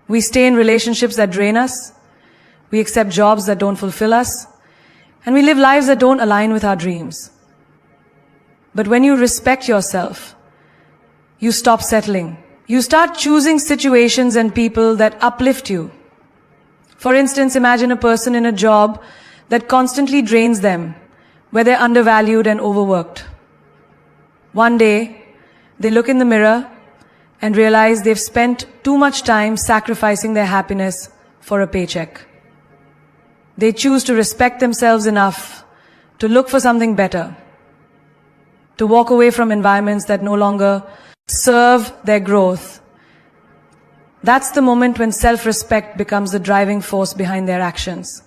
We stay in relationships that drain us. We accept jobs that don't fulfill us. And we live lives that don't align with our dreams. But when you respect yourself, you stop settling. You start choosing situations and people that uplift you. For instance, imagine a person in a job that constantly drains them, where they're undervalued and overworked. One day, they look in the mirror and realize they've spent too much time sacrificing their happiness for a paycheck. They choose to respect themselves enough to look for something better, to walk away from environments that no longer serve their growth. That's the moment when self-respect becomes the driving force behind their actions.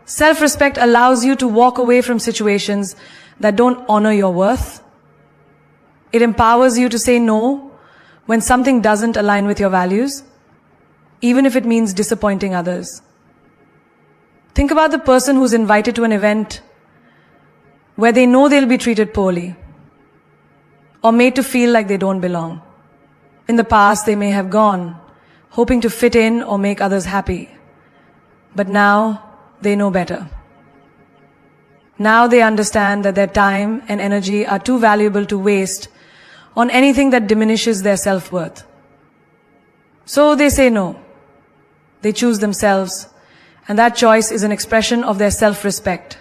Self-respect allows you to walk away from situations that don't honor your worth. It empowers you to say no when something doesn't align with your values, even if it means disappointing others. Think about the person who's invited to an event where they know they'll be treated poorly or made to feel like they don't belong. In the past, they may have gone, hoping to fit in or make others happy. But now, they know better. Now they understand that their time and energy are too valuable to waste on anything that diminishes their self-worth. So they say no. They choose themselves, and that choice is an expression of their self-respect.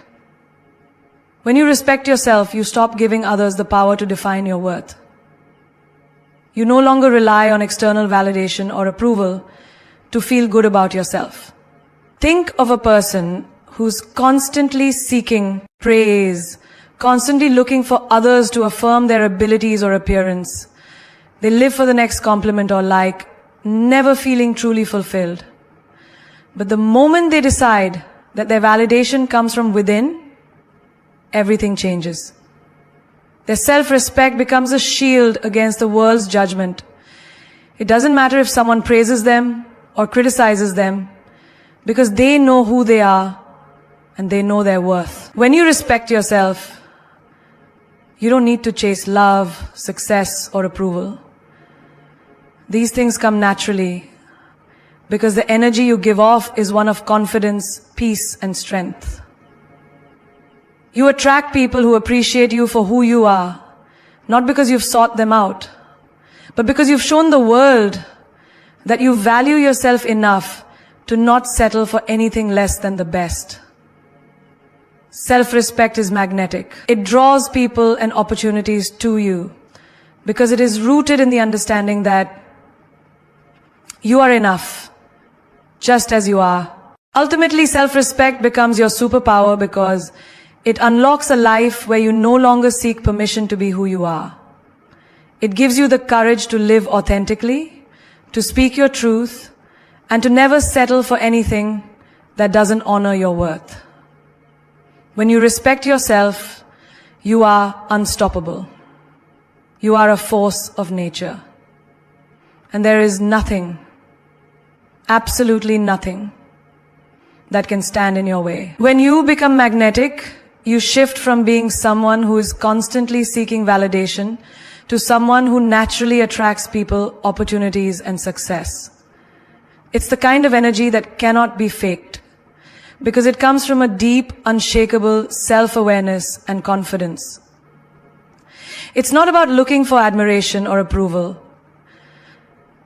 When you respect yourself, you stop giving others the power to define your worth. You no longer rely on external validation or approval to feel good about yourself. Think of a person who's constantly seeking praise, constantly looking for others to affirm their abilities or appearance. They live for the next compliment or like, never feeling truly fulfilled. But the moment they decide that their validation comes from within, everything changes. Their self-respect becomes a shield against the world's judgment. It doesn't matter if someone praises them or criticizes them, because they know who they are and they know their worth. When you respect yourself, you don't need to chase love, success, or approval. These things come naturally because the energy you give off is one of confidence, peace, and strength. You attract people who appreciate you for who you are, not because you've sought them out, but because you've shown the world that you value yourself enough to not settle for anything less than the best. Self-respect is magnetic. It draws people and opportunities to you because it is rooted in the understanding that you are enough, just as you are. Ultimately, self-respect becomes your superpower because it unlocks a life where you no longer seek permission to be who you are. It gives you the courage to live authentically, to speak your truth, and to never settle for anything that doesn't honor your worth. When you respect yourself, you are unstoppable. You are a force of nature. And there is nothing, absolutely nothing, that can stand in your way. When you become magnetic, you shift from being someone who is constantly seeking validation to someone who naturally attracts people, opportunities, and success. It's the kind of energy that cannot be faked because it comes from a deep, unshakable self-awareness and confidence. It's not about looking for admiration or approval.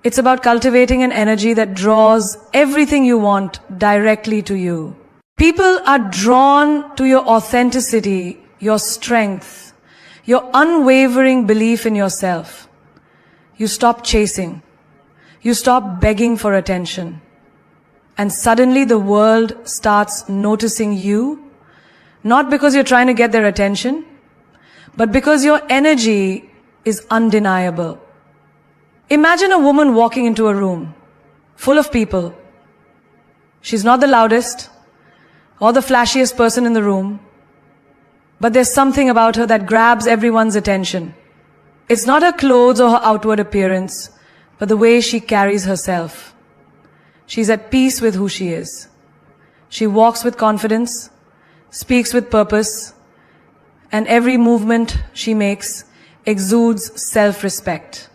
It's about cultivating an energy that draws everything you want directly to you. People are drawn to your authenticity, your strength, your unwavering belief in yourself. You stop chasing. You stop begging for attention. And suddenly the world starts noticing you, not because you're trying to get their attention, but because your energy is undeniable. Imagine a woman walking into a room full of people. She's not the loudest or the flashiest person in the room, but there's something about her that grabs everyone's attention. It's not her clothes or her outward appearance, but the way she carries herself. She's at peace with who she is. She walks with confidence, speaks with purpose, and every movement she makes exudes self-respect.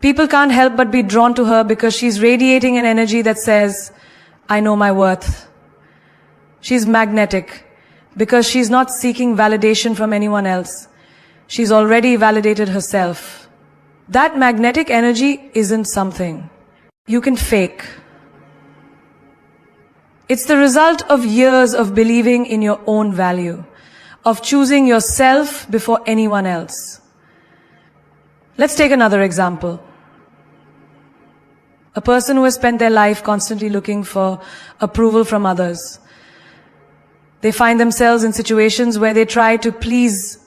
People can't help but be drawn to her because she's radiating an energy that says, I know my worth. She's magnetic because she's not seeking validation from anyone else. She's already validated herself. That magnetic energy isn't something you can fake. It's the result of years of believing in your own value, of choosing yourself before anyone else. Let's take another example. A person who has spent their life constantly looking for approval from others. They find themselves in situations where they try to please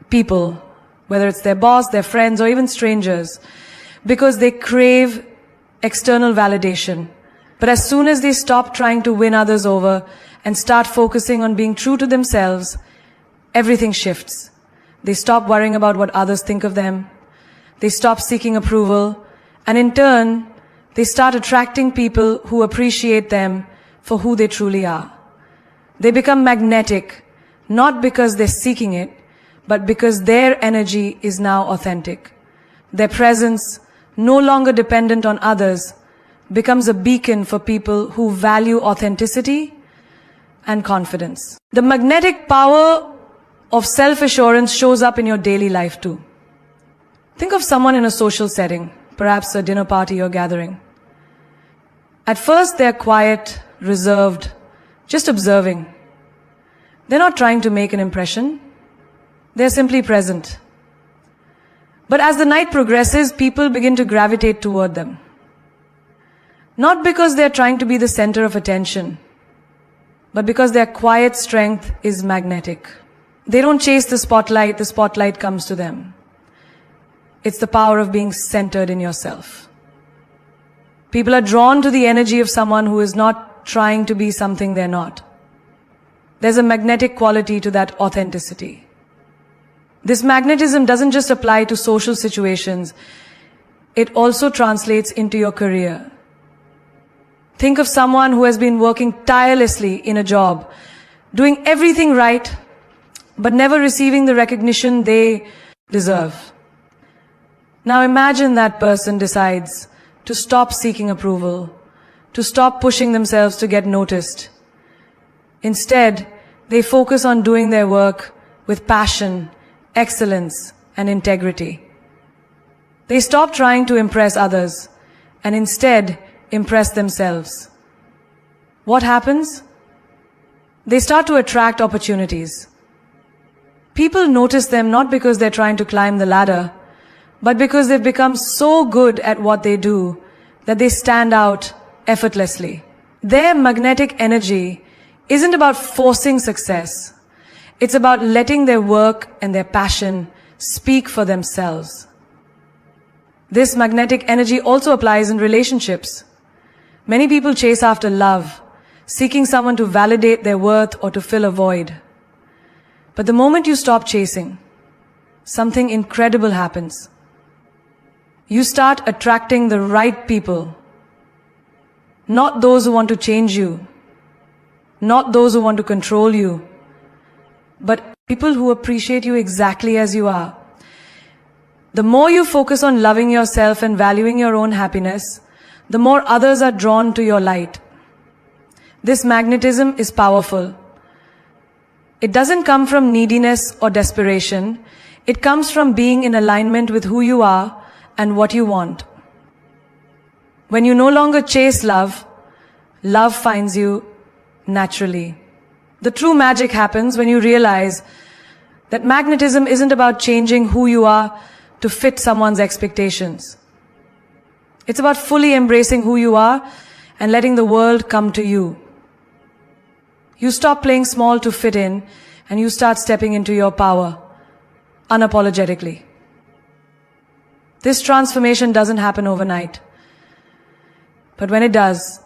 people, whether it's their boss, their friends, or even strangers, because they crave external validation. But as soon as they stop trying to win others over and start focusing on being true to themselves, everything shifts. They stop worrying about what others think of them. They stop seeking approval. And in turn, they start attracting people who appreciate them for who they truly are. They become magnetic, not because they're seeking it, but because their energy is now authentic. Their presence, no longer dependent on others, becomes a beacon for people who value authenticity and confidence. The magnetic power of self-assurance shows up in your daily life too. Think of someone in a social setting, perhaps a dinner party or gathering. At first, they're quiet, reserved, just observing. They're not trying to make an impression. They're simply present. But as the night progresses, people begin to gravitate toward them. Not because they're trying to be the center of attention, but because their quiet strength is magnetic. They don't chase the spotlight comes to them. It's the power of being centered in yourself. People are drawn to the energy of someone who is not trying to be something they're not. There's a magnetic quality to that authenticity. This magnetism doesn't just apply to social situations, it also translates into your career. Think of someone who has been working tirelessly in a job, doing everything right, but never receiving the recognition they deserve. Now imagine that person decides to stop seeking approval, to stop pushing themselves to get noticed. Instead, they focus on doing their work with passion, excellence, and integrity. They stop trying to impress others and instead impress themselves. What happens? They start to attract opportunities. People notice them not because they're trying to climb the ladder, but because they've become so good at what they do that they stand out effortlessly. Their magnetic energy isn't about forcing success. It's about letting their work and their passion speak for themselves. This magnetic energy also applies in relationships. Many people chase after love, seeking someone to validate their worth or to fill a void. But the moment you stop chasing, something incredible happens. You start attracting the right people, not those who want to change you, not those who want to control you, but people who appreciate you exactly as you are. The more you focus on loving yourself and valuing your own happiness, the more others are drawn to your light. This magnetism is powerful. It doesn't come from neediness or desperation. It comes from being in alignment with who you are and what you want. When you no longer chase love, love finds you naturally. The true magic happens when you realize that magnetism isn't about changing who you are to fit someone's expectations. It's about fully embracing who you are and letting the world come to you. You stop playing small to fit in and you start stepping into your power, unapologetically. This transformation doesn't happen overnight. But when it does,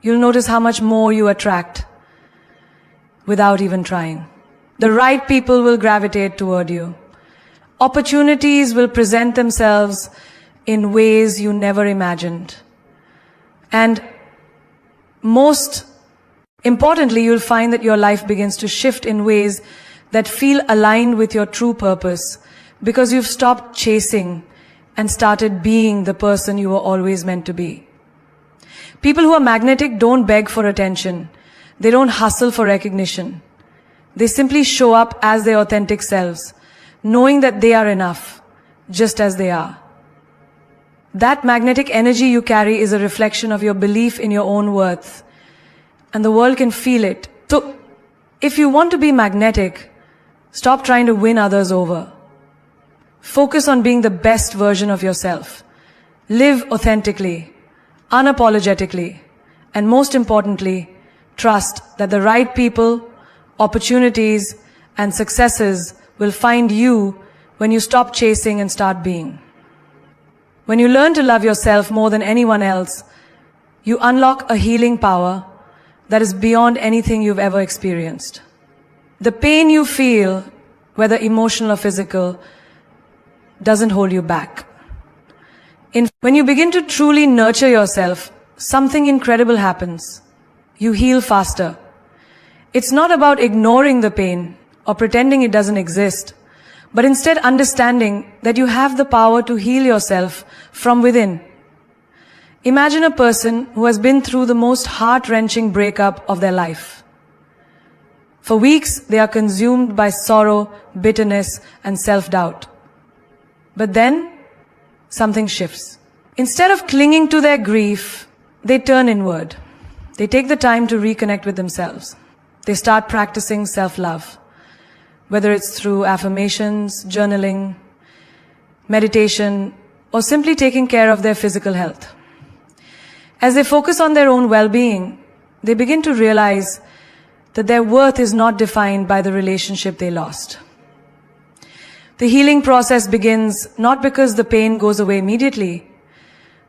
you'll notice how much more you attract without even trying. The right people will gravitate toward you. Opportunities will present themselves in ways you never imagined. And most importantly, you'll find that your life begins to shift in ways that feel aligned with your true purpose, because you've stopped chasing and started being the person you were always meant to be. People who are magnetic don't beg for attention. They don't hustle for recognition. They simply show up as their authentic selves, knowing that they are enough, just as they are. That magnetic energy you carry is a reflection of your belief in your own worth, and the world can feel it. So, if you want to be magnetic, stop trying to win others over. Focus on being the best version of yourself. Live authentically, unapologetically, and most importantly, trust that the right people, opportunities, and successes will find you when you stop chasing and start being. When you learn to love yourself more than anyone else, you unlock a healing power that is beyond anything you've ever experienced. The pain you feel, whether emotional or physical, doesn't hold you back. When you begin to truly nurture yourself, something incredible happens. You heal faster. It's not about ignoring the pain or pretending it doesn't exist, but instead understanding that you have the power to heal yourself from within. Imagine a person who has been through the most heart-wrenching breakup of their life. For weeks, they are consumed by sorrow, bitterness, and self-doubt. But then, something shifts. Instead of clinging to their grief, they turn inward. They take the time to reconnect with themselves. They start practicing self-love, whether it's through affirmations, journaling, meditation, or simply taking care of their physical health. As they focus on their own well-being, they begin to realize that their worth is not defined by the relationship they lost. The healing process begins not because the pain goes away immediately,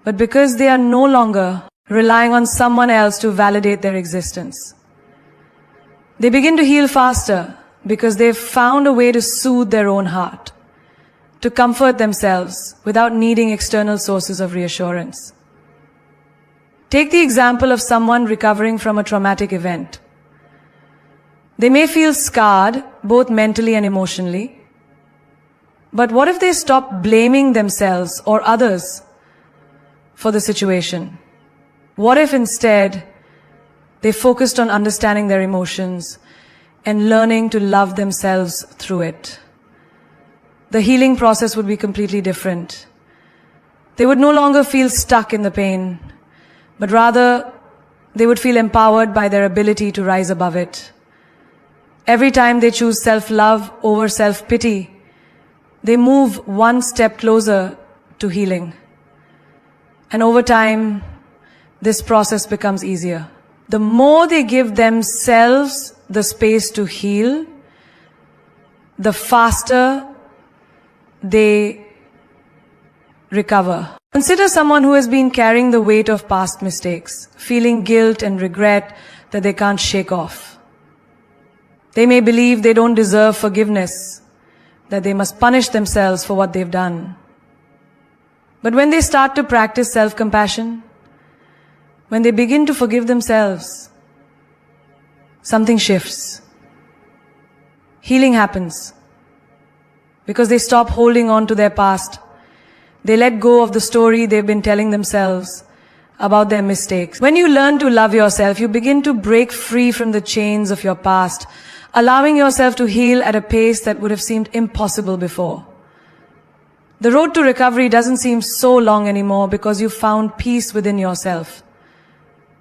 but because they are no longer relying on someone else to validate their existence. They begin to heal faster because they've found a way to soothe their own heart, to comfort themselves without needing external sources of reassurance. Take the example of someone recovering from a traumatic event. They may feel scarred, both mentally and emotionally. But what if they stop blaming themselves or others for the situation? What if instead they focused on understanding their emotions and learning to love themselves through it? The healing process would be completely different. They would no longer feel stuck in the pain, but rather they would feel empowered by their ability to rise above it. Every time they choose self-love over self-pity, they move one step closer to healing. And over time, this process becomes easier. The more they give themselves the space to heal, the faster they recover. Consider someone who has been carrying the weight of past mistakes, feeling guilt and regret that they can't shake off. They may believe they don't deserve forgiveness, that they must punish themselves for what they've done. But when they start to practice self-compassion, when they begin to forgive themselves, something shifts. Healing happens because they stop holding on to their past. They let go of the story they've been telling themselves about their mistakes. When you learn to love yourself, you begin to break free from the chains of your past, allowing yourself to heal at a pace that would have seemed impossible before. The road to recovery doesn't seem so long anymore because you found peace within yourself.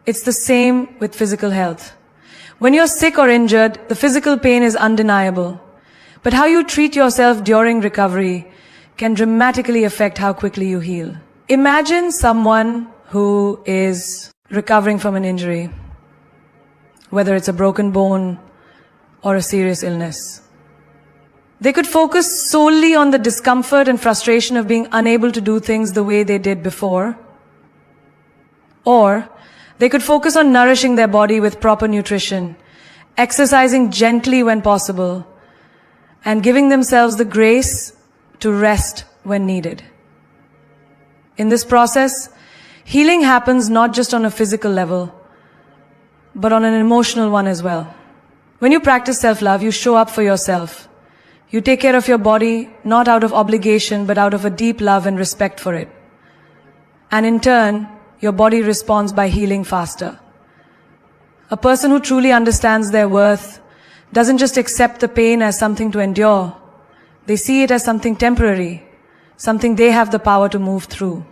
It's the same with physical health. When you're sick or injured, the physical pain is undeniable. But how you treat yourself during recovery can dramatically affect how quickly you heal. Imagine someone who is recovering from an injury, whether it's a broken bone or a serious illness. They could focus solely on the discomfort and frustration of being unable to do things the way they did before. Or they could focus on nourishing their body with proper nutrition, exercising gently when possible, and giving themselves the grace to rest when needed. In this process, healing happens not just on a physical level, but on an emotional one as well. When you practice self-love, you show up for yourself. You take care of your body, not out of obligation, but out of a deep love and respect for it. And in turn, your body responds by healing faster. A person who truly understands their worth doesn't just accept the pain as something to endure. They see it as something temporary, something they have the power to move through.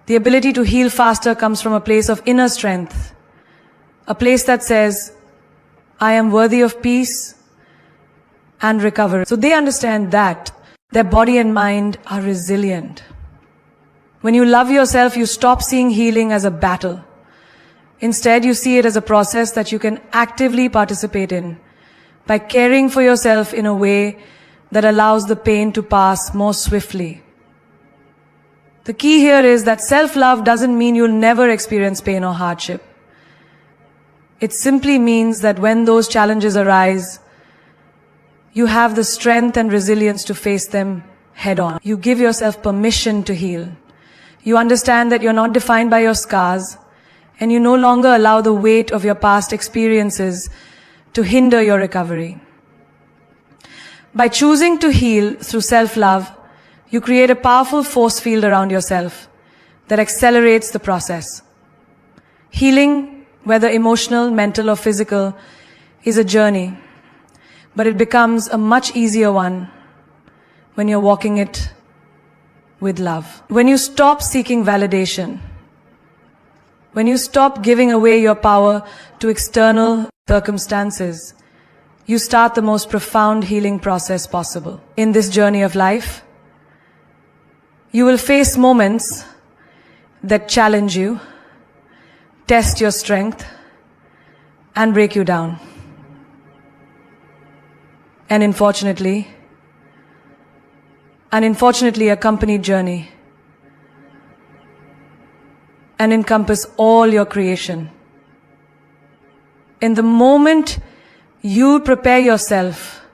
The ability to heal faster comes from a place of inner strength, a place that says, I am worthy of peace and recovery. So they understand that their body and mind are resilient. When you love yourself, you stop seeing healing as a battle. Instead, you see it as a process that you can actively participate in by caring for yourself in a way that allows the pain to pass more swiftly. The key here is that self-love doesn't mean you'll never experience pain or hardship. It simply means that when those challenges arise, you have the strength and resilience to face them head on. You give yourself permission to heal. You understand that you're not defined by your scars, and you no longer allow the weight of your past experiences to hinder your recovery. By choosing to heal through self-love, you create a powerful force field around yourself that accelerates the process. Healing, whether emotional, mental, or physical, is a journey, but it becomes a much easier one when you're walking it with love. When you stop seeking validation, when you stop giving away your power to external circumstances, you start the most profound healing process possible. In this journey of life, you will face moments that challenge you, test your strength, and break you down. An unfortunately accompanied journey and encompass all your creation. In the moment you prepare yourself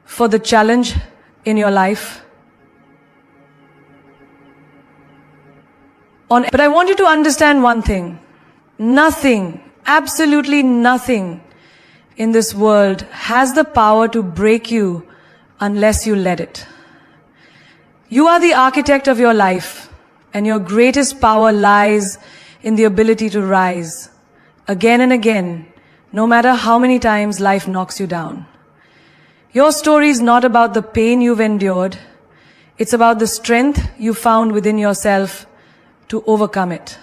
for the challenge in your life, but I want you to understand one thing. Nothing, absolutely nothing in this world has the power to break you unless you let it. You are the architect of your life, and your greatest power lies in the ability to rise again and again, no matter how many times life knocks you down. Your story is not about the pain you've endured. It's about the strength you found within yourself to overcome it.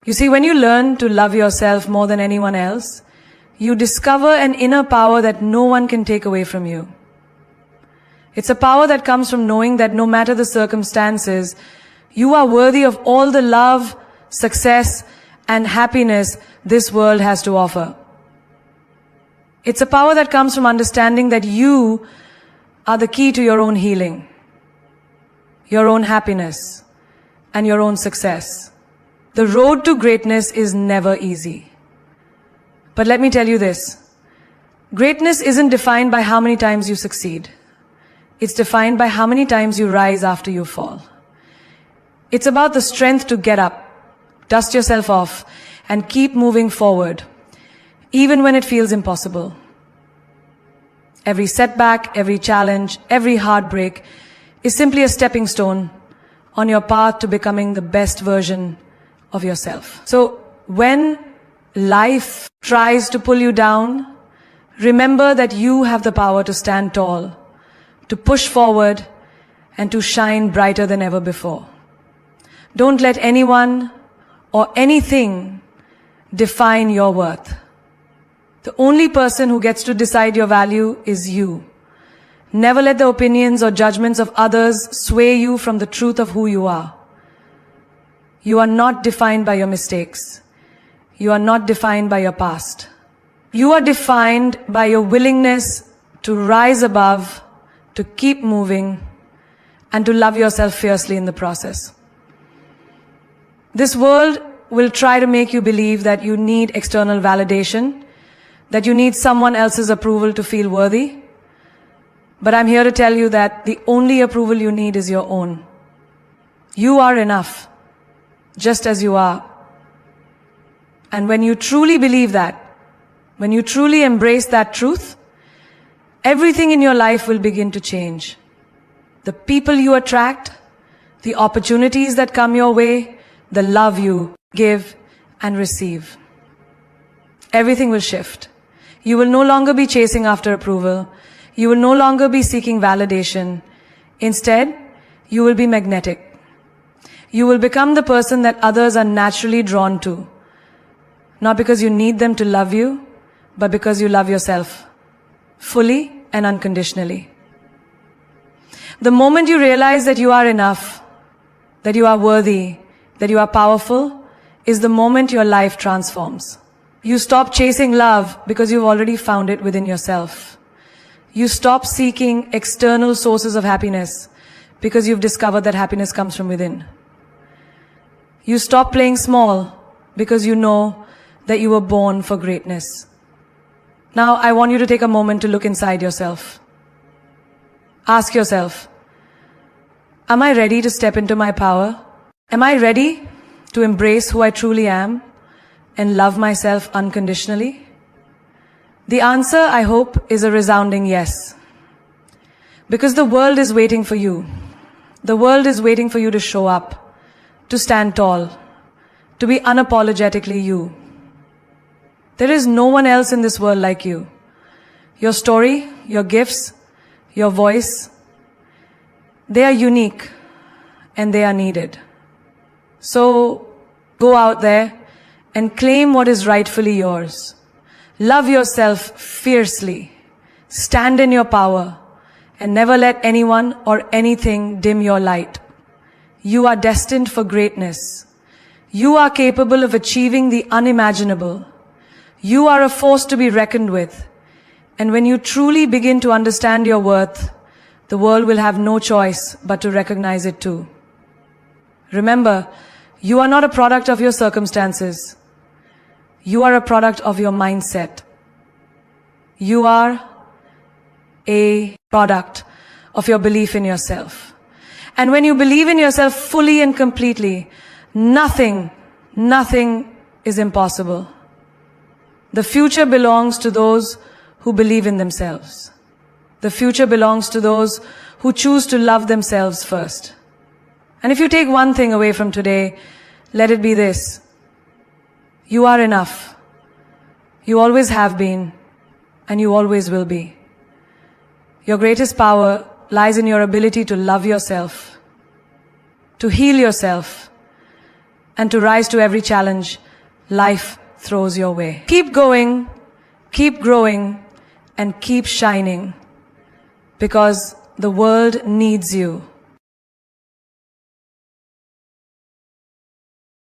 You see, when you learn to love yourself more than anyone else, you discover an inner power that no one can take away from you. It's a power that comes from knowing that no matter the circumstances, you are worthy of all the love, success, and happiness this world has to offer. It's a power that comes from understanding that you are the key to your own healing, your own happiness, and your own success. The road to greatness is never easy. But let me tell you this. Greatness isn't defined by how many times you succeed. It's defined by how many times you rise after you fall. It's about the strength to get up, dust yourself off, and keep moving forward, even when it feels impossible. Every setback, every challenge, every heartbreak is simply a stepping stone on your path to becoming the best version of yourself. So when life tries to pull you down, remember that you have the power to stand tall, to push forward, and to shine brighter than ever before. Don't let anyone or anything define your worth. The only person who gets to decide your value is you. Never let the opinions or judgments of others sway you from the truth of who you are. You are not defined by your mistakes. You are not defined by your past. You are defined by your willingness to rise above, to keep moving, and to love yourself fiercely in the process. This world will try to make you believe that you need external validation, that you need someone else's approval to feel worthy. But I'm here to tell you that the only approval you need is your own. You are enough, just as you are. And when you truly believe that, when you truly embrace that truth, everything in your life will begin to change. The people you attract, the opportunities that come your way, the love you give and receive. Everything will shift. You will no longer be chasing after approval. You will no longer be seeking validation. Instead, you will be magnetic. You will become the person that others are naturally drawn to. Not because you need them to love you, but because you love yourself fully and unconditionally. The moment you realize that you are enough, that you are worthy, that you are powerful, is the moment your life transforms. You stop chasing love because you've already found it within yourself. You stop seeking external sources of happiness because you've discovered that happiness comes from within. You stop playing small because you know that you were born for greatness. Now, I want you to take a moment to look inside yourself. Ask yourself, am I ready to step into my power? Am I ready to embrace who I truly am and love myself unconditionally? The answer, I hope, is a resounding yes. Because the world is waiting for you. The world is waiting for you to show up, to stand tall, to be unapologetically you. There is no one else in this world like you. Your story, your gifts, your voice, they are unique and they are needed. So go out there and claim what is rightfully yours. Love yourself fiercely. Stand in your power and never let anyone or anything dim your light. You are destined for greatness. You are capable of achieving the unimaginable. You are a force to be reckoned with. And when you truly begin to understand your worth, the world will have no choice but to recognize it too. Remember, you are not a product of your circumstances. You are a product of your mindset. You are a product of your belief in yourself. And when you believe in yourself fully and completely, nothing is impossible. The future belongs to those who believe in themselves. The future belongs to those who choose to love themselves first. And if you take one thing away from today, let it be this. You are enough. You always have been, and you always will be. Your greatest power lies in your ability to love yourself, to heal yourself, and to rise to every challenge life throws your way. Keep going, keep growing, and keep shining, because the world needs you.